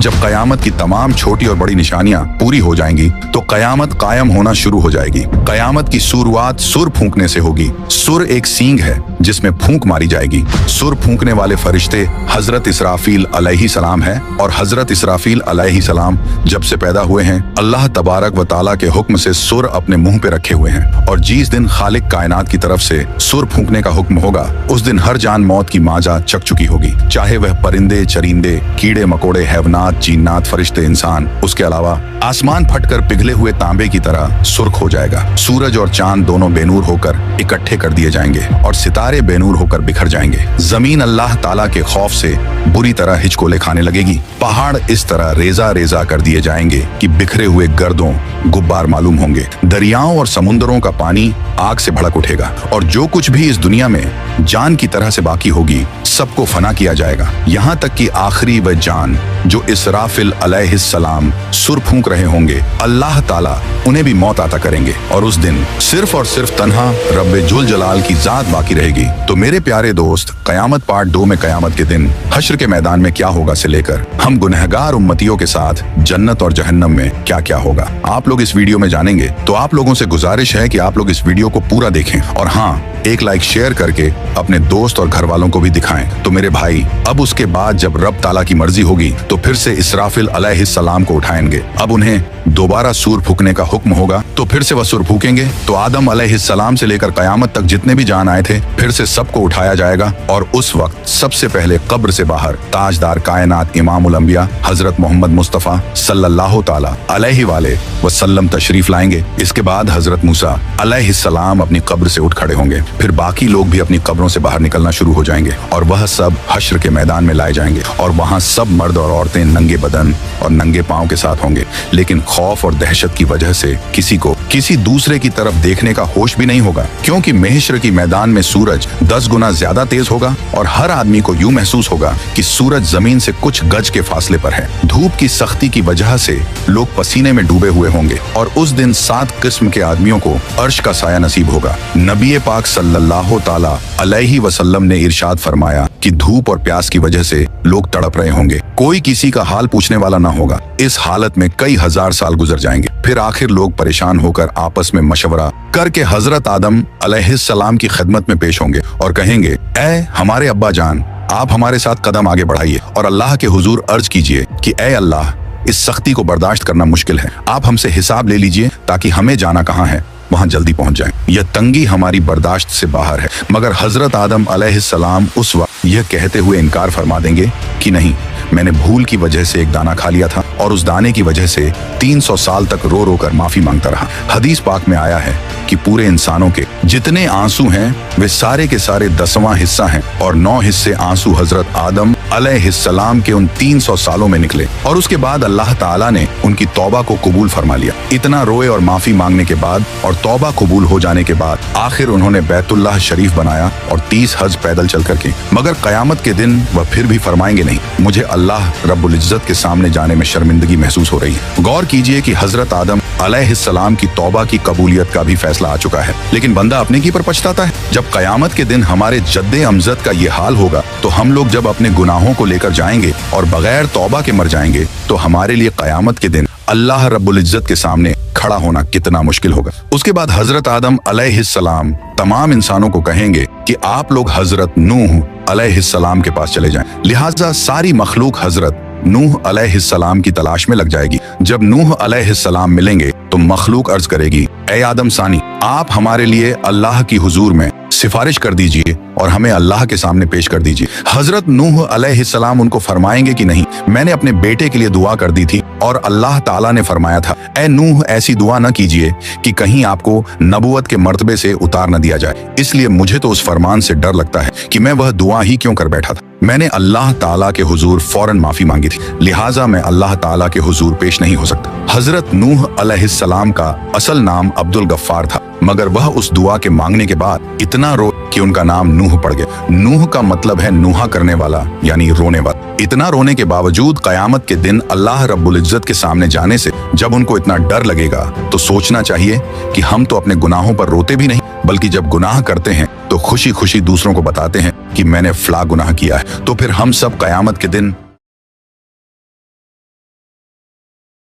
जब कयामत की तमाम छोटी और बड़ी निशानियां पूरी हो जाएंगी तो कयामत कायम होना शुरू हो जाएगी। कयामत की शुरुआत सुर फूंकने से होगी। सुर एक सींग है जिसमें फूंक मारी जाएगी। सुर फूंकने वाले फरिश्ते हजरत इसराफील अलैहिस्सलाम है, और हजरत इसराफील अलैहिस्सलाम जब से पैदा हुए हैं अल्लाह तबारक व ताला के हुक्म से सुर अपने मुंह पे रखे हुए हैं। और जिस दिन खालिक कायनात की तरफ से सुर फूंकने का हुक्म होगा उस दिन हर जान मौत की माजा चक चुकी होगी, चाहे वह परिंदे, चरिंदे, कीड़े मकोड़े, हैवनात, जिन्नात, फरिश्ते, इंसान। उसके अलावा आसमान फटकर पिघले हुए तांबे की तरह सुर्ख हो जाएगा। सूरज और चांद दोनों बेनूर होकर इकट्ठे कर दिए जाएंगे और सितारे बेनूर होकर बिखर जाएंगे। जमीन अल्लाह ताला के खौफ से बुरी तरह हिचकोले खाने लगेगी। पहाड़ इस तरह रेजा रेजा कर दिए जाएंगे कि बिखरे हुए गर्दों गुब्बार मालूम होंगे। दरियाओं और समुद्रों का पानी आग से भड़क उठेगा और जो कुछ भी इस दुनिया में जान की तरह से बाकी होगी सबको फना किया जाएगा, यहाँ तक कि आखिरी वह जान जो इसराफिल अलैहिस्सलाम सुर फूंक रहे होंगे अल्लाह ताला उन्हें भी मौत अता करेंगे और उस दिन सिर्फ और सिर्फ तन्हा रब्बे जुल जलाल की जात बाकी रहेगी। तो मेरे प्यारे दोस्त, कयामत पार्ट 2 में कयामत के दिन हश्र के मैदान में क्या होगा से लेकर हम गुनहगार उम्मतियों के साथ जन्नत और जहन्नम में क्या क्या होगा आप लोग इस वीडियो में जानेंगे। तो आप लोगों से गुजारिश है कि आप लोग इस वीडियो को पूरा देखें और हाँ, एक लाइक शेयर करके अपने दोस्त और घर वालों को भी दिखाएं। तो मेरे भाई, अब उसके बाद जब रब ताला की मर्जी होगी तो फिर से इसराफिल अलैहिस्सलाम को उठाएंगे। अब उन्हें दोबारा सूर फूकने का हुक्म होगा तो फिर से वह सूर फूकेंगे। तो आदम अलैहिस्सलाम से लेकर कयामत तक जितने भी जान आए थे फिर से सबको उठाया जाएगा और उस वक्त सबसे पहले कब्र से बाहर ताजदार कायनात इमामुल अंबिया हजरत मोहम्मद मुस्तफा सल्लल्लाहु ताला अलैहि वसल्लम तशरीफ लाएंगे। इसके बाद हजरत मूसा अलैहिस्सलाम अपनी कब्र से उठ खड़े होंगे। फिर बाकी लोग भी अपनी कब्रों से बाहर निकलना शुरू हो जाएंगे और वह सब हश्र के मैदान में लाए जाएंगे और वहां सब मर्द और औरतें नंगे बदन और नंगे पांव के साथ होंगे। लेकिन खौफ और दहशत की वजह से किसी को किसी दूसरे की तरफ देखने का होश भी नहीं होगा, क्योंकि महशर की मैदान में सूरज 10 गुना ज्यादा तेज होगा और हर आदमी को यूं महसूस होगा कि सूरज जमीन से कुछ गज के फासले पर है। धूप की सख्ती की वजह से लोग पसीने में डूबे हुए होंगे और उस दिन 7 किस्म के आदमियों को अर्श का साया नसीब होगा। नबी पाक सल्लल्लाहु ताला अलैहि वसल्लम ने इरशाद फरमाया कि धूप और प्यास की वजह से लोग तड़प रहे होंगे, कोई किसी का हाल पूछने वाला ना होगा। इस हालत में कई हजार साल गुजर जाएंगे। फिर आखिर लोग परेशान होकर आपस में मशवरा करके हजरत आदम अलैहिस्सलाम की खिदमत में पेश होंगे और कहेंगे, ऐ हमारे अब्बा जान, आप हमारे साथ कदम आगे बढ़ाइए और अल्लाह के हुजूर अर्ज कीजिए कि ऐ अल्लाह, इस सख्ती को बर्दाश्त करना मुश्किल है, आप हमसे हिसाब ले लीजिए ताकि हमें जाना कहाँ है वहां जल्दी पहुंच जाएं। यह तंगी हमारी बर्दाश्त से बाहर है। मगर हजरत आदम अलैहिस्सलाम उस वक्त यह कहते हुए इनकार फरमा देंगे कि नहीं, मैंने भूल की वजह से एक दाना खा लिया था और उस दाने की वजह से 300 साल तक रो रो कर माफी मांगता रहा। हदीस पाक में आया है कि पूरे इंसानों के जितने आंसू हैं वे सारे के सारे 10वां हिस्सा हैं और 9 हिस्से आंसू हजरत आदम अलैहिस्सलाम के उन 300 सालों में निकले और उसके बाद अल्लाह ताला ने उनकी तौबा को कबूल फरमा लिया। इतना रोए और माफी मांगने के बाद और तौबा कबूल हो जाने के बाद आखिर उन्होंने बैतुल्लाह शरीफ बनाया और 30 हज पैदल चल करके। मगर कयामत के दिन वह फिर भी फरमाएंगे, नहीं, मुझे अल्लाह रब्बुल इज्जत के सामने जाने में शर्मिंदगी महसूस हो रही है। गौर कीजिए कि हजरत आदम अलैहिस्सलाम की तौबा की कबूलियत का भी फैसला आ चुका है, लेकिन बंदा अपने की पर पछताता है। जब कयामत के दिन हमारे जद्दे अमजद का ये हाल होगा तो हम लोग जब अपने गुनाहों को लेकर जाएंगे और बगैर तौबा के मर जाएंगे तो हमारे लिए कयामत के दिन अल्लाह रब्बुल इज्जत के सामने खड़ा होना कितना मुश्किल होगा। उसके बाद हजरत आदम अलैहिस्सलाम तमाम इंसानों को कहेंगे कि आप लोग हजरत नूह अलैहिस्सलाम के पास चले जाएं। लिहाजा सारी मखलूक हजरत नूह अलैहिस्सलाम की तलाश में लग जाएगी। जब नूह अलैहिस्सलाम मिलेंगे तो मखलूक अर्ज करेगी, ऐ आदम सानी, आप हमारे लिए अल्लाह की हुजूर में सिफारिश कर दीजिए और हमें अल्लाह के सामने पेश कर दीजिए। हजरत नूह अलैहिस्सलाम उनको फरमाएंगे कि नहीं, मैंने अपने बेटे के लिए दुआ कर दी थी और अल्लाह ताला ने फरमाया था, ऐ नूह, ऐसी दुआ न कीजिए कि कहीं आपको नबुवत के मर्तबे से उतार न दिया जाए। इसलिए मुझे तो उस फरमान से डर लगता है कि मैं वह दुआ ही क्यों कर बैठा था। मैंने अल्लाह ताला के हुजूर फौरन माफी मांगी थी, लिहाजा मैं अल्लाह ताला के हुजूर पेश नहीं हो सकता। हजरत नूह अलैहिस्सलाम का असल नाम अब्दुल गफ्फार था, मगर वह उस दुआ के मांगने के बाद इतना रो कि उनका नाम नूह पड़ गया। नूह का मतलब है नूहा करने वाला, यानी रोने वाला। इतना रोने के बावजूद कयामत के दिन अल्लाह रब्बुल इज्जत के सामने जाने से जब उनको इतना डर लगेगा तो सोचना चाहिए कि हम तो अपने गुनाहों पर रोते भी नहीं, बल्कि जब गुनाह करते हैं तो खुशी खुशी दूसरों को बताते हैं कि मैंने फला गुनाह किया है। तो फिर हम सब कयामत के दिन